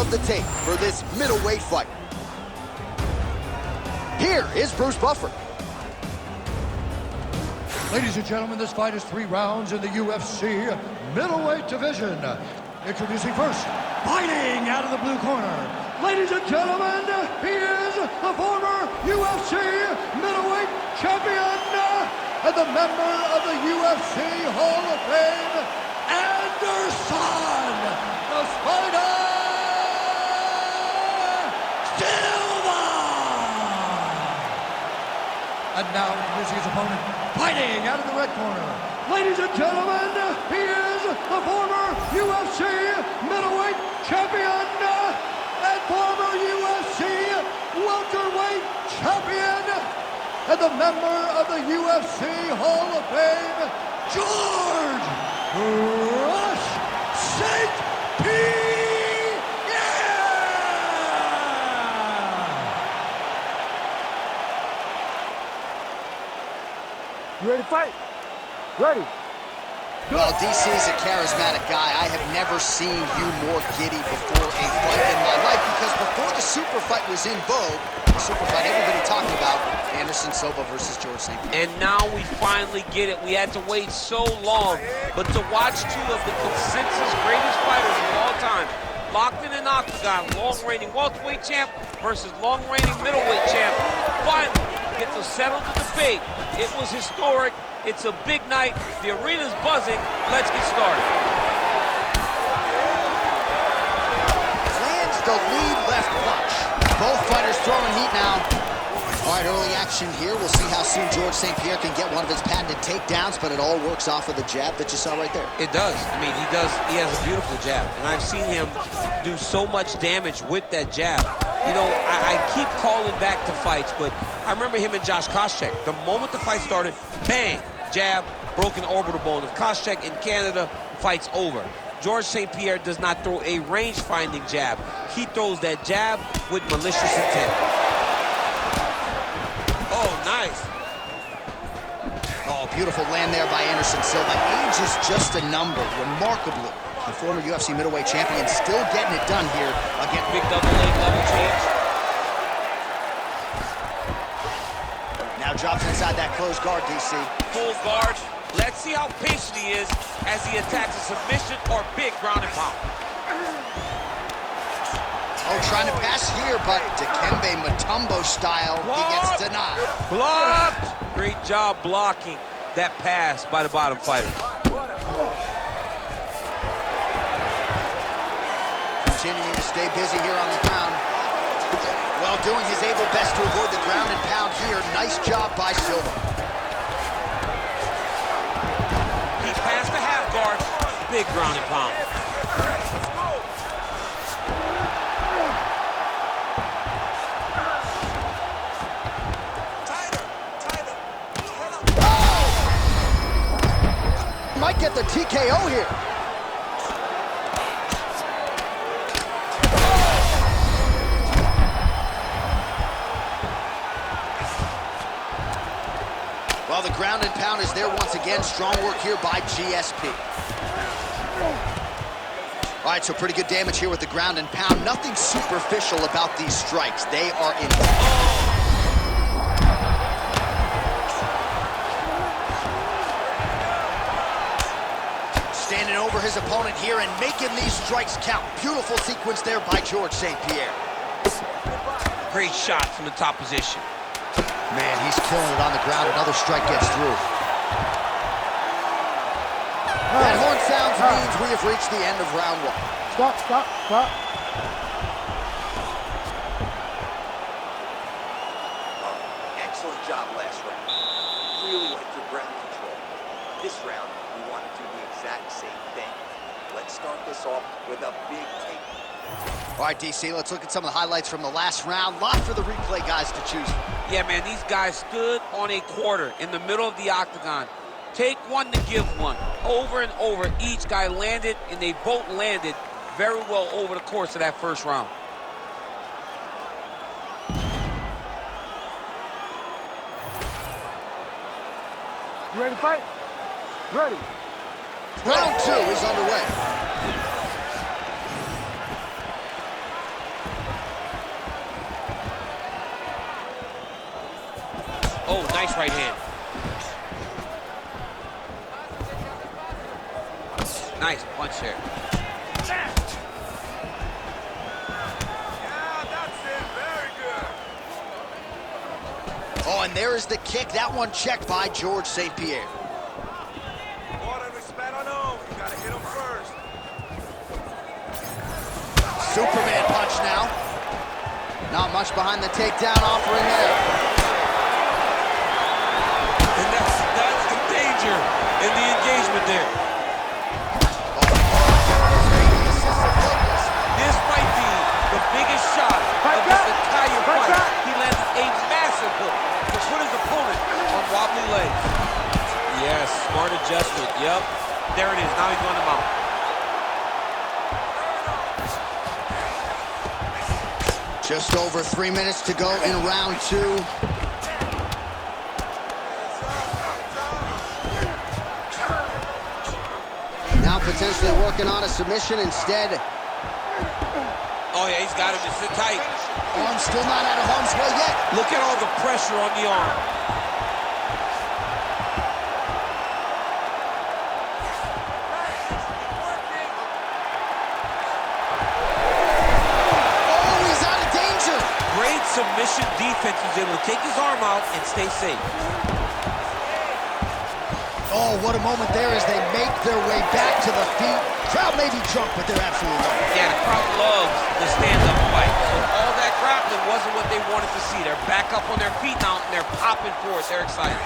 of the tape for this middleweight fight. Here is Bruce Buffer. Ladies and gentlemen, this fight is 3 rounds in the UFC middleweight division. Introducing first, fighting out of the blue corner. Ladies and gentlemen, he is the former UFC middleweight champion and the member of the UFC Hall of Fame, Anderson, the Spider Silva! And now introducing his opponent, fighting out of the red corner. Ladies and gentlemen, he is the former UFC middleweight champion and former UFC welterweight champion and the member of the UFC Hall of Fame, George Rush St. Pierre! You ready to fight? Ready. Well, DC is a charismatic guy. I have never seen you more giddy before a fight in my life, because before the super fight was in vogue, the super fight everybody talking about, Anderson Silva versus George St. Pierre. And now we finally get it. We had to wait so long, but to watch 2 of the consensus greatest fighters of all time, locked in an octagon, long-reigning welterweight champ versus long-reigning middleweight champ, finally get to settle the debate. It was historic. It's a big night. The arena's buzzing. Let's get started. Lands the lead left punch. Both fighters throwing heat now. All right, early action here. We'll see how soon George St. Pierre can get one of his patented takedowns, but it all works off of the jab that you saw right there. It does. I mean, he has a beautiful jab, and I've seen him do so much damage with that jab. You know, I keep calling back to fights, but I remember him and Josh Koscheck. The moment the fight started, bang, jab, broken orbital bone. If Koscheck in Canada, fight's over. George St. Pierre does not throw a range-finding jab. He throws that jab with malicious intent. Oh, nice. Oh, beautiful land there by Anderson Silva. Age is just a number, remarkably. The former UFC middleweight champion still getting it done here again. Big double leg level change. Now drops inside that closed guard, DC. Full guard. Let's see how patient he is as he attacks a submission or big ground and pound. Oh, trying to pass here, but Dikembe Mutombo style, he gets denied. Blocked! Great job blocking that pass by the bottom fighter. Continuing to stay busy here on the ground. Well, doing his able best to avoid the ground and pound here. Nice job by Silva. He passed the half guard. Big ground and pound. Oh! Might get the TKO here. Well, the ground and pound is there once again. Strong work here by GSP. All right, so pretty good damage here with the ground and pound. Nothing superficial about these strikes. They are in. Standing over his opponent here and making these strikes count. Beautiful sequence there by George St. Pierre. Great shot from the top position. Man, he's killing it on the ground. Another strike gets through. That horn sounds means we have reached the end of round 1. Stop, stop, stop. Excellent job last round. Really went for ground control. This round, we want to do the exact same thing. Let's start this off with a big take. All right, DC, let's look at some of the highlights from the last round. Lot for the replay guys to choose from. Yeah, man, these guys stood on a quarter in the middle of the octagon. Take one to give one. Over and over, each guy landed, and they both landed very well over the course of that first round. You ready to fight? Ready. Round 2 is underway. Oh, nice right hand. Nice punch there. Oh, and there is the kick. That one checked by George St. Pierre. Superman punch now. Not much behind the takedown offering there. And that's the danger in the engagement there. This might be the biggest shot of this entire fight. He landed a massive hook to put his opponent on wobbly legs. Yes, smart adjustment. Yep. There it is. Now he's going to mount. Just over 3 minutes to go in round 2. Now potentially working on a submission instead. Oh, yeah, he's got him to sit tight. Arm still not out of harm's way yet. Look at all the pressure on the arm. Oh, he's out of danger. Great submission defense. He's able to take his arm out and stay safe. Oh, what a moment there as they make their way back to the feet. Crowd may be drunk, but they're absolutely loving it. Yeah, the crowd loves the stand-up fight. So all that grappling wasn't what they wanted to see. They're back up on their feet now, and they're popping for it. They're excited.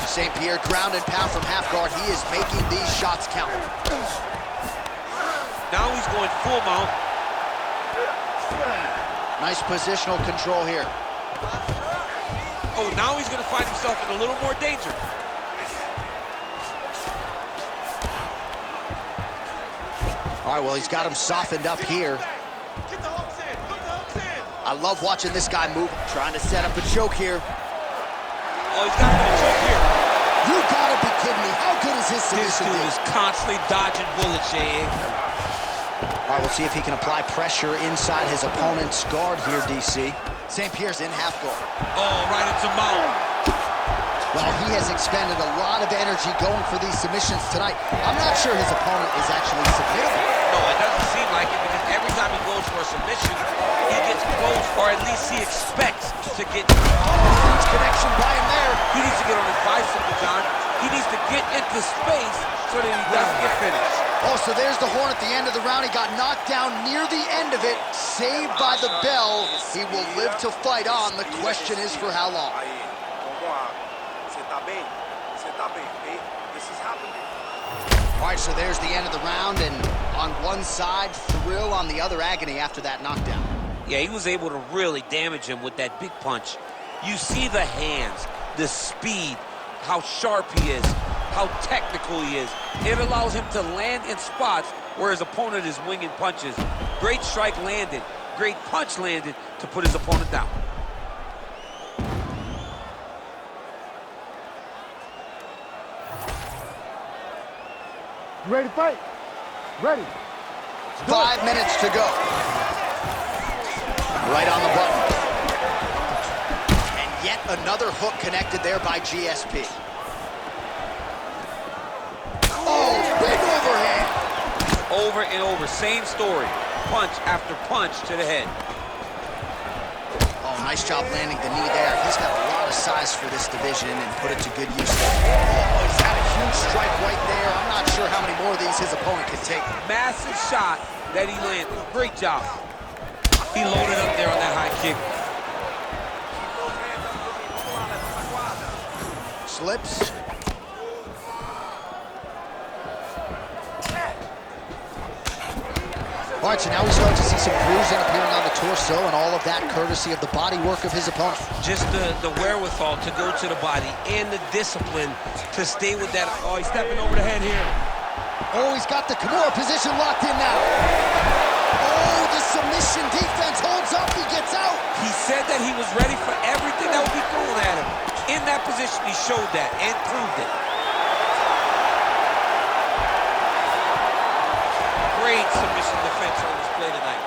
St. Pierre ground and pound from half guard. He is making these shots count. Now he's going full mount. Nice positional control here. Oh, now he's going to find himself in a little more danger. All right, well, he's got him softened up here. I love watching this guy move. Trying to set up a choke here. Oh, he's got him in a choke here. You gotta be kidding me. How good is his This submission? dude is constantly dodging bullets, Jay. All right, we'll see if he can apply pressure inside his opponent's guard here, DC. St. Pierre's in half guard. Oh, right into mount. Well, he has expended a lot of energy going for these submissions tonight. I'm not sure his opponent is actually submittable. No, it doesn't seem like it, because every time he goes for a submission, he gets close, or at least he expects to get Huge connection by him there. He needs to get on his bicycle, John. He needs to get into space so that he doesn't get finished. Oh, so there's the horn at the end of the round. He got knocked down near the end of it, saved by the bell. He will live to fight on. The question is for how long. This is happening. All right, so there's the end of the round, and on one side, thrill, on the other, agony after that knockdown. Yeah, he was able to really damage him with that big punch. You see the hands, the speed, how sharp he is, how technical he is. It allows him to land in spots where his opponent is winging punches. Great strike landed, great punch landed to put his opponent down. You ready to fight? Ready. 5 minutes to go. Right on the button. And yet another hook connected there by GSP. Oh, big overhand. Over and over, same story. Punch after punch to the head. Oh, nice job landing the knee there. He's got a lot of size for this division and put it to good use. Oh, he's had a huge strike right there. I'm not sure how many more of these his opponent can take. Massive shot that he landed. Great job. He loaded up there on that high kick. Slips. All right, so now we start to see some bruising appearing on the torso, and all of that courtesy of the body work of his opponent. Just the wherewithal to go to the body and the discipline to stay with that. Oh, he's stepping over the head here. Oh, he's got the Kimura position locked in now. Oh, the submission defense holds up. He gets out. He said that he was ready for everything that would be thrown at him. In that position, he showed that and proved it. Great submission defense on display tonight.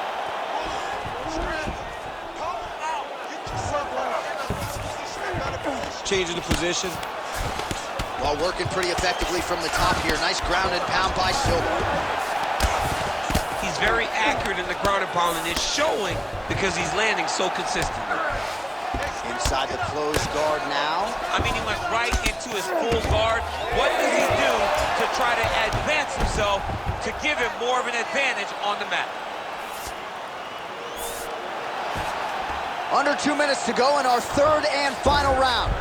Changing the position. While working pretty effectively from the top here. Nice ground and pound by Silva. He's very accurate in the ground and pound, and it's showing because he's landing so consistently. Inside the closed guard now. I mean, he went right into his full guard. What does he do to try to advance himself to give him more of an advantage on the mat? Under 2 minutes to go in our third and final round.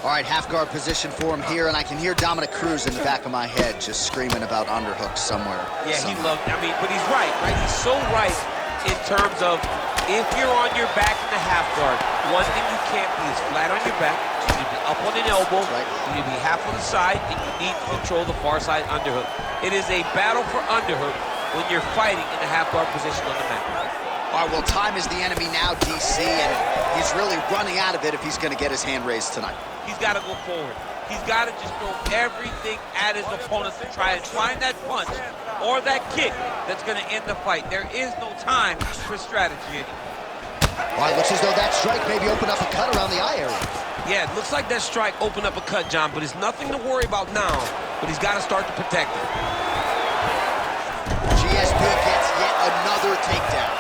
All right, half guard position for him here, and I can hear Dominic Cruz in the back of my head just screaming about underhooks somewhere. Yeah, he loved, I mean, but he's right? He's so right in terms of if you're on your back in the half guard, one thing you can't be is flat on your back. You need to be up on an elbow. Right. You need to be half on the side, and you need to control the far side underhook. It is a battle for underhook when you're fighting in the half guard position on the mat. All right, well, time is the enemy now, DC, and he's really running out of it if he's going to get his hand raised tonight. He's got to go forward. He's got to just throw everything at his opponent to try and find that punch or that kick that's going to end the fight. There is no time for strategy anymore. All right, looks as though that strike maybe opened up a cut around the eye area. Yeah, it looks like that strike opened up a cut, John, but it's nothing to worry about now, but he's got to start to protect it. GSP gets yet another takedown.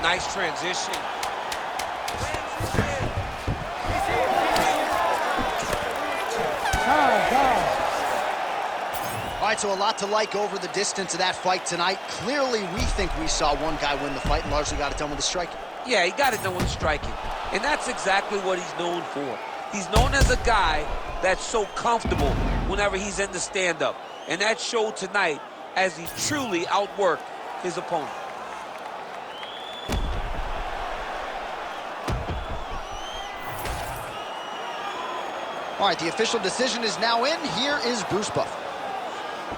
Nice transition. All right, so a lot to like over the distance of that fight tonight. Clearly, we think we saw one guy win the fight and largely got it done with the striking. Yeah, he got it done with the striking. And that's exactly what he's known for. He's known as a guy that's so comfortable whenever he's in the stand-up. And that showed tonight as he truly outworked his opponent. All right, the official decision is now in. Here is Bruce Buffer.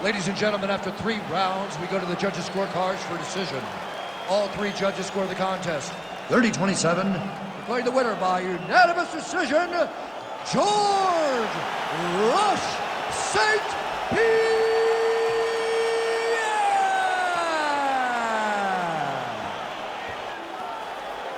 Ladies and gentlemen, after 3 rounds, we go to the judges' scorecards for decision. All 3 judges score the contest 30-27. Declaring the winner by unanimous decision, George Rush St. Pierre!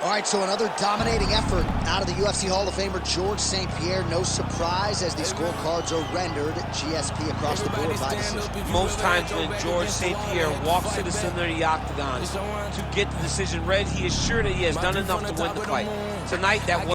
All right, so another dominating effort out of the UFC Hall of Famer George St. Pierre. No surprise as these scorecards are rendered GSP across the board by decision. Most times when George St. Pierre walks to the center of the octagon to get the decision read, he is sure that he has done enough to win the fight. Tonight, that was